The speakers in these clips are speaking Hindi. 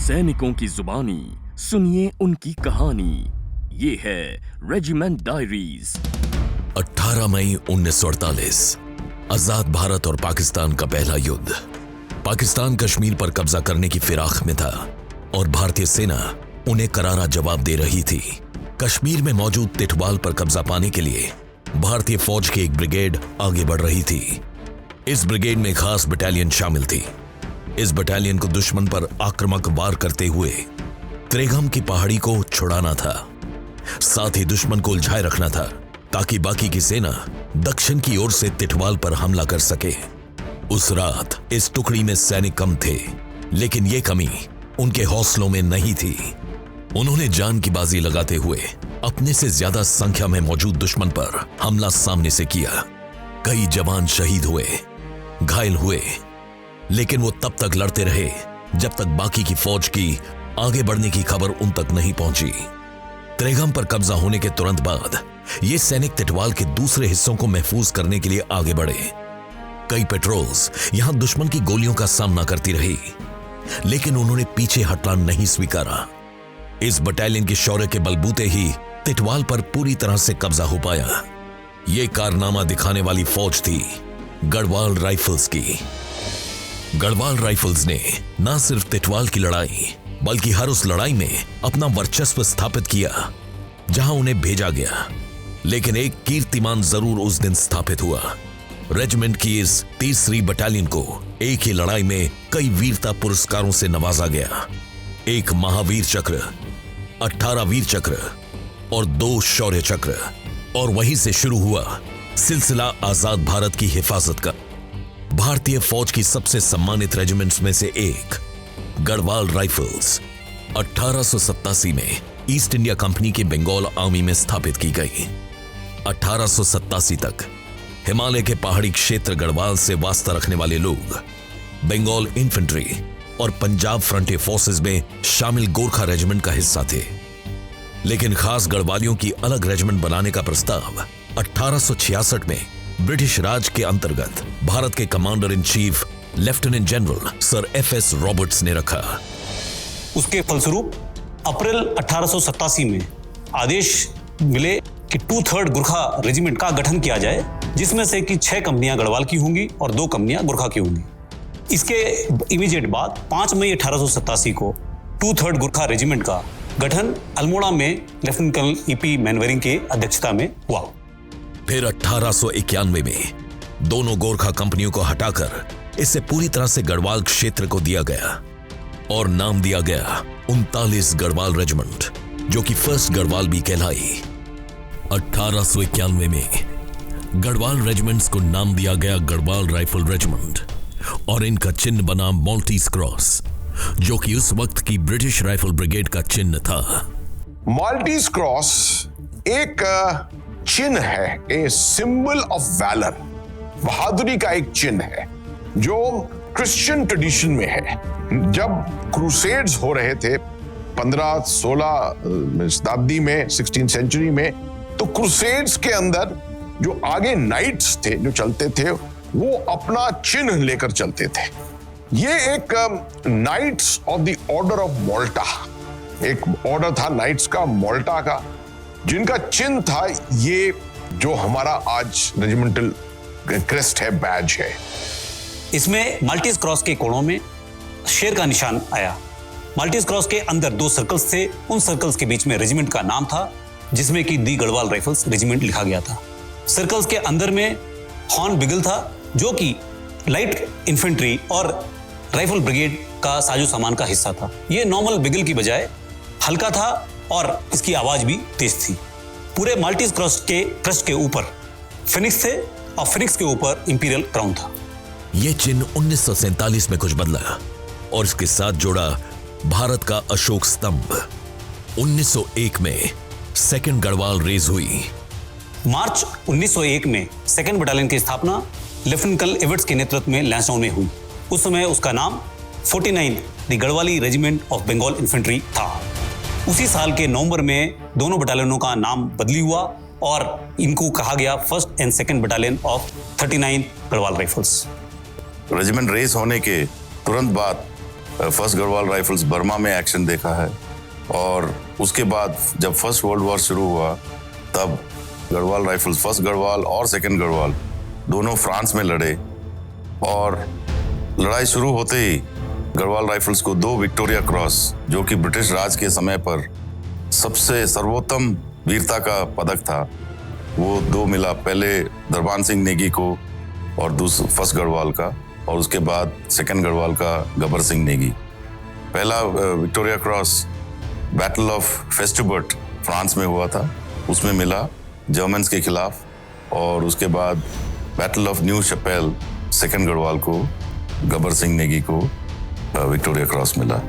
सैनिकों की जुबानी सुनिए उनकी कहानी। ये है रेजिमेंट डायरीज। 18 मई 1948 आजाद भारत और पाकिस्तान का पहला युद्ध। पाकिस्तान कश्मीर पर कब्जा करने की फिराक में था और भारतीय सेना उन्हें करारा जवाब दे रही थी। कश्मीर में मौजूद तिटवाल पर कब्जा पाने के लिए भारतीय फौज की एक ब्रिगेड आगे बढ़ रही थी। इस ब्रिगेड में खास बटालियन शामिल थी। इस बटालियन को दुश्मन पर आक्रामक वार करते हुए त्रेगम की पहाड़ी को छुड़ाना था। साथ ही दुश्मन को उलझाए रखना था ताकि बाकी की सेना दक्षिण की ओर से तिटवाल पर हमला कर सके। उस रात इस टुकड़ी में सैनिक कम थे, लेकिन यह कमी उनके हौसलों में नहीं थी। उन्होंने जान की बाजी लगाते हुए अपने से ज्यादा संख्या में मौजूद दुश्मन पर हमला सामने से किया। कई जवान शहीद हुए, घायल हुए, लेकिन वो तब तक लड़ते रहे जब तक बाकी की फौज की आगे बढ़ने की खबर उन तक नहीं पहुंची। त्रेगम पर कब्जा होने के तुरंत बाद ये सैनिक तिटवाल के दूसरे हिस्सों को महफूज करने के लिए आगे बढ़े। कई पेट्रोल्स यहां दुश्मन की गोलियों का सामना करती रही, लेकिन उन्होंने पीछे हटना नहीं स्वीकारा। इस बटालियन के शौर्य के बलबूते ही तिटवाल पर पूरी तरह से कब्जा हो पाया। यह कारनामा दिखाने वाली फौज थी गढ़वाल राइफल्स की। गढ़वाल राइफल्स ने न सिर्फ तिटवाल की लड़ाई बल्कि हर उस लड़ाई में अपना वर्चस्व स्थापित किया जहां उन्हें भेजा गया। लेकिन एक कीर्तिमान जरूर उस दिन स्थापित हुआ। रेजिमेंट की इस तीसरी बटालियन को एक ही लड़ाई में कई वीरता पुरस्कारों से नवाजा गया। एक महावीर चक्र, 18 वीर चक्र और 2 शौर्य चक्र। और वहीं से शुरू हुआ सिलसिला आजाद भारत की हिफाजत का। भारतीय फौज की सबसे सम्मानित रेजिमेंट्स में से एक गढ़वाल राइफल्स 1887 में ईस्ट इंडिया कंपनी के बंगाल आर्मी में स्थापित की गई। 1887 तक हिमालय के पहाड़ी क्षेत्र गढ़वाल से वास्ता रखने वाले लोग बंगाल इन्फेंट्री और पंजाब फ्रंटियर फोर्सेस में शामिल गोरखा रेजिमेंट का हिस्सा थे। लेकिन खास गढ़वालियों की अलग रेजिमेंट बनाने का प्रस्ताव 1866 में ब्रिटिश राज के अंतर्गत भारत के commander in chief lieutenant general sir FS Roberts ने रखा। उसके फलस्वरूप अप्रैल 1887 में आदेश मिले कि 2/3 गुरखा रेजिमेंट का गठन किया जाए, जिसमें से कि 6 कंपनियां गढ़वाल की होंगी और 2 कंपनियां गुरखा की होंगी। इसके इमीडिएट बाद 5 मई 1887 को 2/3 गुरखा रेजिमेंट का गठन अल्मोड़ा में लेफ्टिनेंट कर्नल EP मैनवेरिंग की अध्यक्षता में हुआ। फिर 1891 में दोनों गोरखा कंपनियों को हटाकर इसे पूरी तरह से गढ़वाल क्षेत्र को दिया गया और नाम दिया गया 39 गढ़वाल रेजिमेंट, जो कि फर्स्ट गढ़वाल भी कहलाई। 1891 में गढ़वाल रेजिमेंट्स को नाम दिया गया गढ़वाल राइफल रेजिमेंट और इनका चिन्ह बना माल्टीज क्रॉस, जो कि उस वक्त की ब्रिटिश राइफल ब्रिगेड का चिन्ह था। माल्टीज क्रॉस एक चिन्ह है, ए सिंबल ऑफ वैलर, बहादुरी का एक चिन्ह है जो क्रिश्चियन ट्रेडिशन में है। जब क्रूसेड्स हो रहे थे 15-16 शताब्दी में, 16th सेंचुरी में, तो क्रूसेड्स के अंदर जो आगे नाइट्स थे जो चलते थे वो अपना चिन्ह लेकर चलते थे। ये एक knights of the order of Malta, एक ऑर्डर था नाइट्स का, मोल्टा का, जिनका चिन्ह था ये जो हमारा आज रेजिमेंटल क्रेस्ट है, बैज है। इसमें माल्टीज क्रॉस के कोणों में शेर का निशान आया। माल्टीज क्रॉस के अंदर 2 सर्कल्स थे। उन सर्कल्स के बीच में रेजिमेंट का नाम था, जिसमें कि दी गढ़वाल राइफल्स रेजिमेंट लिखा गया था। सर्कल्स के अंदर में हॉर्न बिगल था, जो कि लाइट इन्फेंट्री और राइफल ब्रिगेड का साजो सामान का हिस्सा था। यह नॉर्मल बिगल की बजाय हल्का था और इसकी आवाज भी तेज थी। पूरे माल्टीज क्रॉस के क्रस्ट के ऊपर फिनिक्स थे और फिनिक्स के ऊपर इंपीरियल क्राउन था। यह चिन्ह 1947 में कुछ बदला और इसके साथ जोड़ा भारत का अशोक स्तंभ। 1901 में सेकंड गढ़वाल रेज हुई। मार्च 1901 में सेकंड बटालियन की स्थापना लेफ्टिनेंट कर्नल एवर्ट्स के नेतृत्व में लैंसडाउन में हुई। उस समय उसका नाम 49 the Garhwali regiment of Bengal infantry था। उसी साल के नवंबर में दोनों बटालियनों का नाम बदली हुआ और इनको कहा गया 1st and 2nd battalion of 39 Garhwal rifles. Regiment raise होने के तुरंत बाद फर्स्ट गढ़वाल राइफल्स बर्मा में एक्शन देखा है। और उसके बाद जब फर्स्ट वर्ल्ड वॉर शुरू हुआ तब गढ़वाल राइफल्स, फर्स्ट गढ़वाल और सेकंड गढ़वाल दोनों फ्रांस में लड़े। और लड़ाई शुरू होते ही गढ़वाल राइफल्स को 2 विक्टोरिया क्रॉस, जो कि ब्रिटिश राज के समय पर सबसे सर्वोत्तम वीरता का पदक था, वो 2 मिला। पहले दरबान सिंह नेगी को और दूसरा फर्स्ट गढ़वाल का, और उसके बाद सेकंड गढ़वाल का गब्बर सिंह नेगी। पहला Victoria Cross battle of Festubert France में हुआ था, उसमें मिला जर्मन्स के खिलाफ। और उसके बाद battle of new Chappelle second Garhwal को, गब्बर सिंह नेगी को विक्टोरिया क्रॉस मिला।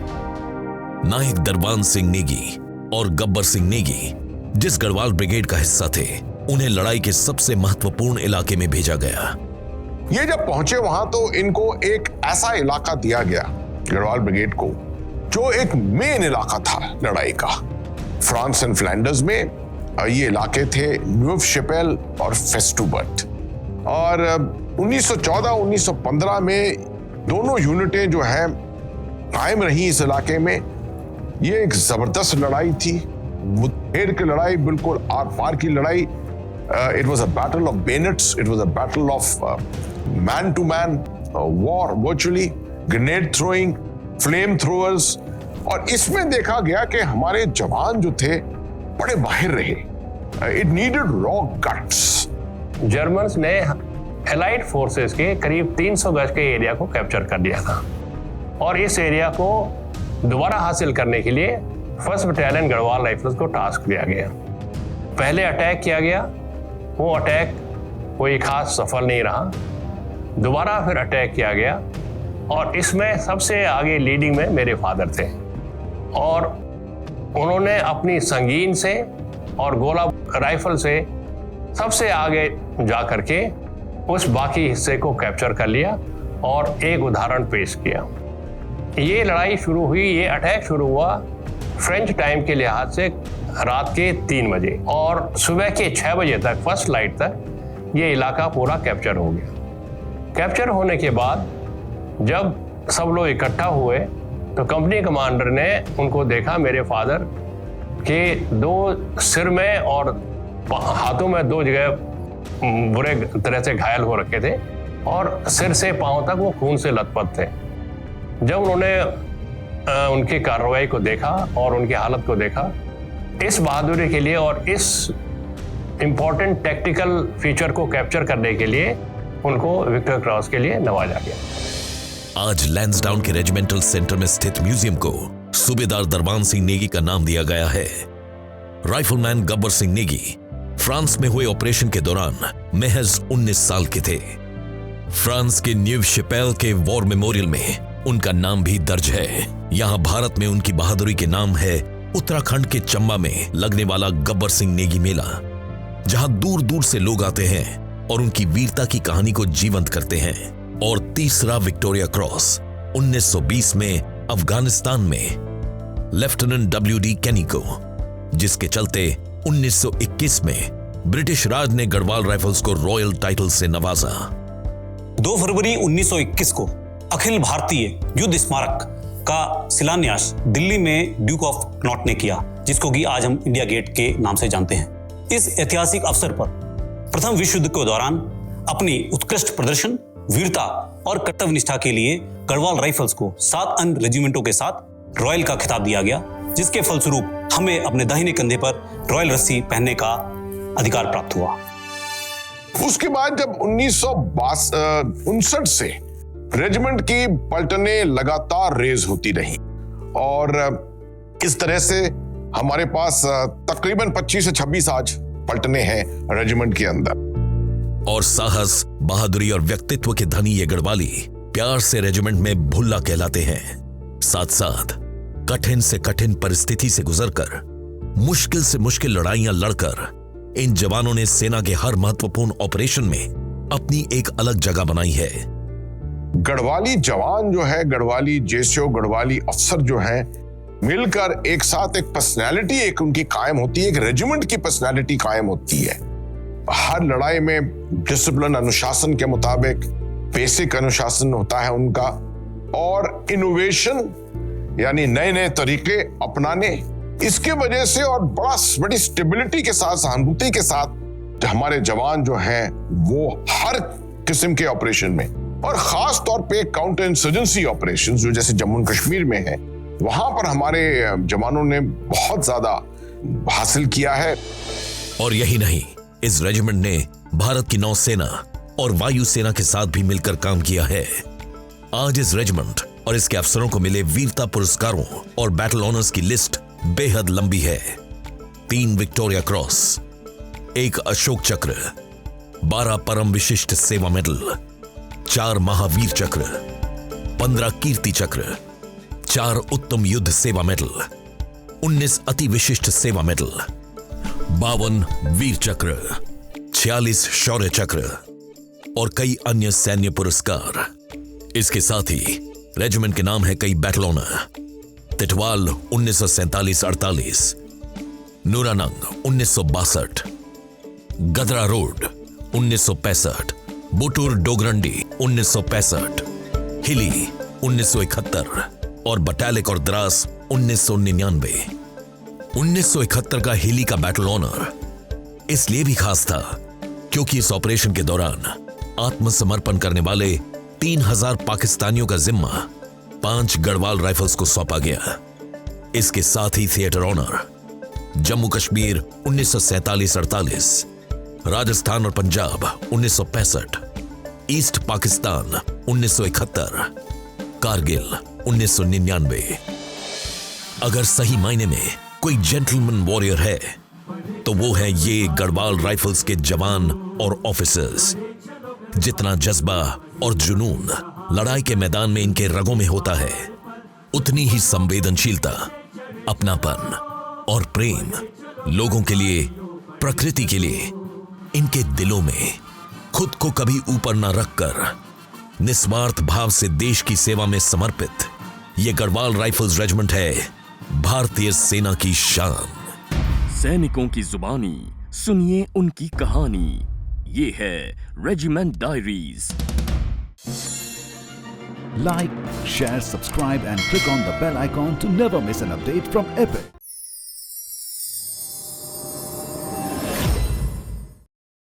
नायक दरबान सिंह नेगी और गब्बर सिंह नेगी जिस गढ़वाल ब्रिगेड का हिस्सा थे, उन्हें लड़ाई के सबसे महत्वपूर्ण इलाके में भेजा गया। ये जब पहुंचे वहां तो इनको एक ऐसा इलाका दिया गया गढ़वाल ब्रिगेड को, जो एक मेन इलाका था लड़ाई का। फ्रांस एंड फ्लैंडर्स में ये इलाके थे न्यू शपेल और फेस्टुबर्ट। और 1914-1915 में दोनों यूनिटें जो है कायम रही इस इलाके में। ये एक जबरदस्त लड़ाई थी, मुठभेड़ की लड़ाई, बिल्कुल आर पार की लड़ाई। It was a battle of bayonets, it was a battle of man to man war, virtually grenade throwing, flame throwers. और इसमें देखा गया कि हमारे जवान जो थे बड़े माहिर रहे। It needed raw guts. Germans ने एलाइड फोर्सेस के करीब 300 गज के एरिया को कैप्चर कर लिया था, और इस एरिया को दोबारा हासिल करने के लिए फर्स्ट बटालियन गढ़वाल राइफल्स को टास्क दिया गया। पहले अटैक किया गया, वो अटैक कोई खास सफल नहीं रहा। दोबारा फिर अटैक किया गया, और इसमें सबसे आगे लीडिंग में मेरे फादर थे, और उन्होंने अपनी संगीन से और गोला राइफल से सबसे आगे जा करके उस बाकी हिस्से को कैप्चर कर लिया और एक उदाहरण पेश किया। ये लड़ाई शुरू हुई, ये अटैक शुरू हुआ फ्रेंच टाइम के लिहाज से रात के 3 बजे, और सुबह के 6 बजे तक, फर्स्ट लाइट तक ये इलाका पूरा कैप्चर हो गया। कैप्चर होने के बाद जब सब लोग इकट्ठा हुए तो कंपनी कमांडर ने उनको देखा, मेरे फादर के 2 सिर में और हाथों में 2 जगह बुरे तरह से घायल हो रखे थे, और सिर से पांव तक वो खून से लथपथ थे। जब उन्होंने उनकी कार्रवाई को देखा और उनकी हालत को देखा, इस बहादुरी के लिए और इस इंपॉर्टेंट टैक्टिकल फीचर को कैप्चर करने के लिए उनको विक्टर क्रॉस के लिए नवाजा गया। आज लैंसडाउन के रेजिमेंटल सेंटर में स्थित म्यूजियम को सूबेदार दरबान सिंह नेगी का नाम दिया गया है। राइफलमैन गब्बर सिंह नेगी फ्रांस में हुए ऑपरेशन के दौरान महज 19 साल के थे। फ्रांस के न्यू शपेल के वॉर मेमोरियल में उनका नाम भी दर्ज है। यहाँ भारत में उनकी बहादुरी के नाम है उत्तराखंड के चंबा में लगने वाला गब्बर सिंह नेगी मेला, जहां दूर दूर से लोग आते हैं और उनकी वीरता की कहानी को जीवंत करते हैं। और तीसरा विक्टोरिया क्रॉस 1920 में अफगानिस्तान में लेफ्टिनेंट WD केनी को, जिसके चलते 1921 में ब्रिटिश राज ने गढ़वाल राइफल्स को रॉयल टाइटल से नवाजा। 2 फरवरी 1921 को अखिल भारतीय युद्ध स्मारक का शिलान्यास दिल्ली में ड्यूक ऑफ कनॉट ने किया, जिसको कि आज हम इंडिया गेट के नाम से जानते हैं। इस ऐतिहासिक अवसर पर प्रथम विश्व युद्ध के दौरान अपनी उत्कृष्ट प्रदर्शन, वीरता और कर्तव्य निष्ठा के लिए गढ़वाल राइफल्स को 7 अन्य रेजिमेंटों के साथ रॉयल का खिताब दिया गया, जिसके फलस्वरूप हमें अपने दाहिने कंधे पर रॉयल रस्सी पहनने का अधिकार प्राप्त हुआ। उसके बाद जब 1959 से रेजिमेंट की पलटनें लगातार रेज होती रही, और इस तरह से हमारे पास तकरीबन 25 से 26 आज पलटनें हैं रेजिमेंट के अंदर। और साहस, बहादुरी और व्यक्तित्व के धनी ये गढ़वाली प्यार से रेजिमेंट में भुल्ला कहलाते हैं। साथ साथ कठिन से कठिन परिस्थिति से गुजरकर, मुश्किल से मुश्किल लड़ाइयां लड़कर इन जवानों ने सेना के हर महत्वपूर्ण ऑपरेशन में अपनी एक अलग जगह बनाई है। गढ़वाली जवान जो है, गढ़वाली जेसीओ, गढ़वाली अफसर जो है, मिलकर एक साथ एक पर्सनैलिटी एक उनकी कायम होती है, एक रेजिमेंट की पर्सनैलिटी कायम होती है। हर लड़ाई में डिसिप्लिन, अनुशासन के मुताबिक बेसिक अनुशासन होता है उनका, और इनोवेशन यानी नए नए तरीके अपनाने, इसके वजह से और बड़ी स्टेबिलिटी के साथ, सहानुभूति के साथ हमारे जवान जो हैं वो हर किस्म के ऑपरेशन में, और खास तौर पे काउंटर इंसर्जेंसी ऑपरेशंस जो जैसे जम्मू एंड कश्मीर में है, वहां पर हमारे जवानों ने बहुत ज्यादा हासिल किया है। और यही नहीं, इस रेजिमेंट ने भारत की नौसेना और वायुसेना के साथ भी मिलकर काम किया है। आज इस रेजिमेंट और इसके अफसरों को मिले वीरता पुरस्कारों और बैटल ऑनर्स की लिस्ट बेहद लंबी है। 3 विक्टोरिया क्रॉस, 1 अशोक चक्र, 12 परम विशिष्ट सेवा मेडल, 4 महावीर चक्र, 15 कीर्ति चक्र, 4 उत्तम युद्ध सेवा मेडल, 19 अति विशिष्ट सेवा मेडल, 52 वीर चक्र, 46 शौर्य चक्र और कई अन्य सैन्य पुरस्कार। इसके साथ ही रेजिमेंट के नाम है कई बैटल ऑनर। तिटवाल 1947-48, नूरानंग 1962, गदरा रोड 1965, बुटूर डोगरंडी 1965, हिली 1971 और बटालिक और द्रास 1999। 1971 का हिली का बैटल ऑनर इसलिए भी खास था क्योंकि इस ऑपरेशन के दौरान आत्मसमर्पण करने वाले 3000 पाकिस्तानियों का जिम्मा 5 गढ़वाल राइफल्स को सौंपा गया। इसके साथ ही थिएटर ऑनर जम्मू कश्मीर 1947-48, राजस्थान और पंजाब 1965, ईस्ट पाकिस्तान 1971, कारगिल 1999। अगर सही मायने में कोई जेंटलमैन वॉरियर है तो वो है ये गढ़वाल राइफल्स के जवान और ऑफिसर्स। जितना जज्बा और जुनून लड़ाई के मैदान में इनके रगों में होता है, उतनी ही संवेदनशीलता, अपनापन और प्रेम लोगों के लिए, प्रकृति के लिए इनके दिलों में। खुद को कभी ऊपर न रखकर निस्वार्थ भाव से देश की सेवा में समर्पित ये गढ़वाल राइफल्स रेजिमेंट है भारतीय सेना की शान। सैनिकों की जुबानी सुनिए उनकी कहानी। ये है regiment diaries. Like, share, subscribe and click on the bell icon to never miss an update from Epic.